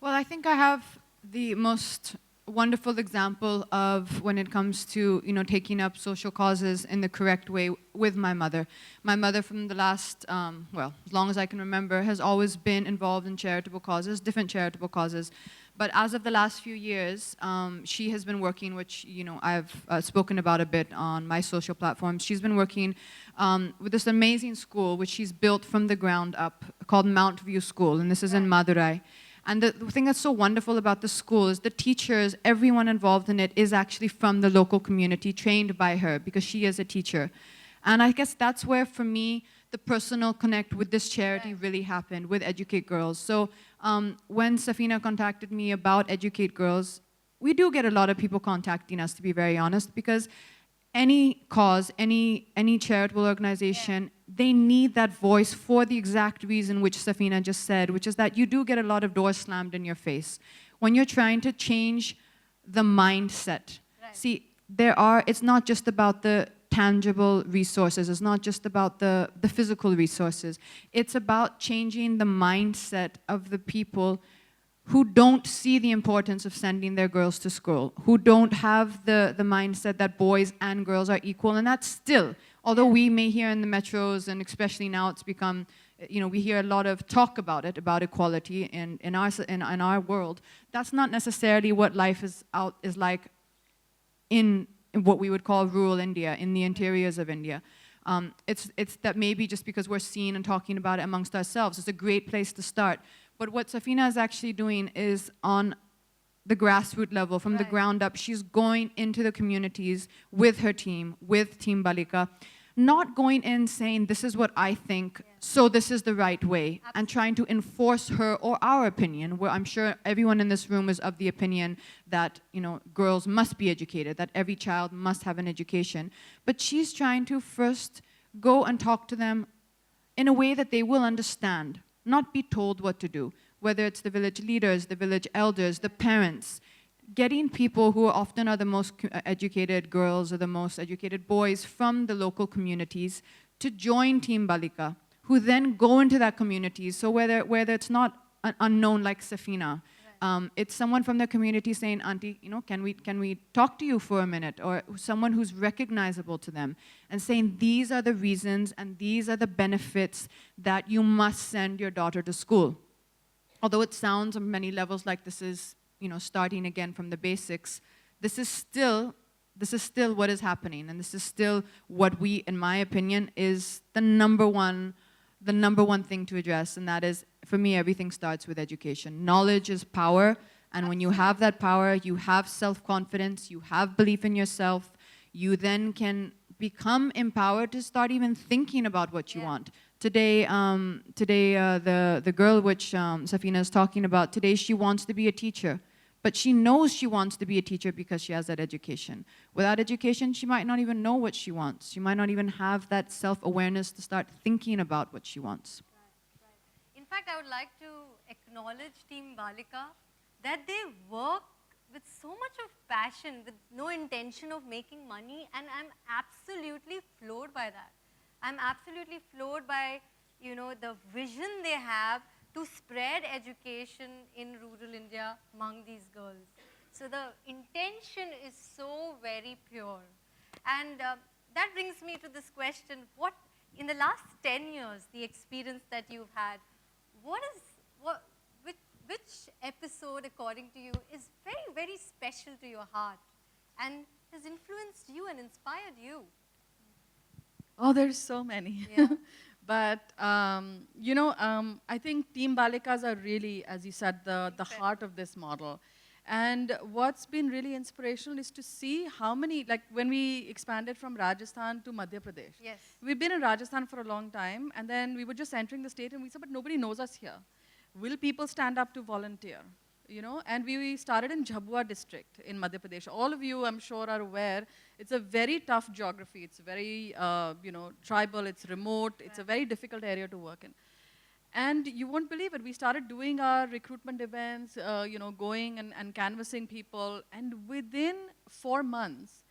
Well, I think I have the most wonderful example of when it comes to, taking up social causes in the correct way with my mother. My mother, from the last, well, as long as I can remember, has always been involved in charitable causes, different charitable causes. But as of the last few years, she has been working, which, I've spoken about a bit on my social platforms. She's been working with this amazing school, which she's built from the ground up, called Mount View School, and this is in Madurai. And the thing that's so wonderful about the school is the teachers, everyone involved in it is actually from the local community, trained by her, because she is a teacher. And I guess that's where, for me, the personal connect with this charity really happened, with Educate Girls. So when Safina contacted me about Educate Girls, we do get a lot of people contacting us, to be very honest, because any cause, any charitable organization, they need that voice for the exact reason which Safina just said, which is that you do get a lot of doors slammed in your face when you're trying to change the mindset. Right. See, it's not just about the tangible resources, it's not just about the physical resources. It's about changing the mindset of the people who don't see the importance of sending their girls to school, who don't have the mindset that boys and girls are equal. And that's still, although we may hear in the metros, and especially now it's become, we hear a lot of talk about it, about equality in our world. That's not necessarily what life is like in what we would call rural India, in the interiors of India. It's that maybe just because we're seeing and talking about it amongst ourselves, it's a great place to start. But what Safina is actually doing is on the grassroots level, from the ground up. She's going into the communities with her team, with Team Balika, not going in saying, this is what I think, so this is the right way, and trying to enforce her or our opinion, where I'm sure everyone in this room is of the opinion that, girls must be educated, that every child must have an education. But she's trying to first go and talk to them in a way that they will understand, not be told what to do, whether it's the village leaders, the village elders, the parents, getting people who often are the most educated girls or the most educated boys from the local communities to join Team Balika, who then go into that community. So whether it's not an unknown like Safina, it's someone from the community saying, Auntie, can we talk to you for a minute? Or someone who's recognizable to them and saying, these are the reasons and these are the benefits that you must send your daughter to school. Although it sounds on many levels like this is, starting again from the basics, this is still what is happening, and this is still what we, in my opinion, is the number one thing to address, and that is, for me, everything starts with education. Knowledge is power, and when you have that power, you have self-confidence, you have belief in yourself, you then can become empowered to start even thinking about what you want. Today, the girl which Safina is talking about, today she wants to be a teacher. But she knows she wants to be a teacher because she has that education. Without education, she might not even know what she wants. She might not even have that self-awareness to start thinking about what she wants. Right. In fact, I would like to acknowledge Team Balika that they work with so much of passion, with no intention of making money, and I'm absolutely floored by that. I'm absolutely floored by, the vision they have to spread education in rural India among these girls. So the intention is so very pure. And that brings me to this question, in the last 10 years, the experience that you've had, which episode, according to you, is very, very special to your heart and has influenced you and inspired you? Oh, there's so many. Yeah. But, I think Team Balikas are really, as you said, the heart of this model. And what's been really inspirational is to see how many, like when we expanded from Rajasthan to Madhya Pradesh. Yes. We've been in Rajasthan for a long time, and then we were just entering the state, and we said, but nobody knows us here. Will people stand up to volunteer? And we started in Jhabua district in Madhya Pradesh. All of you, I'm sure, are aware, it's a very tough geography. It's very, tribal, it's remote. It's a very difficult area to work in. And you won't believe it. We started doing our recruitment events, going and canvassing people. And within 4 months,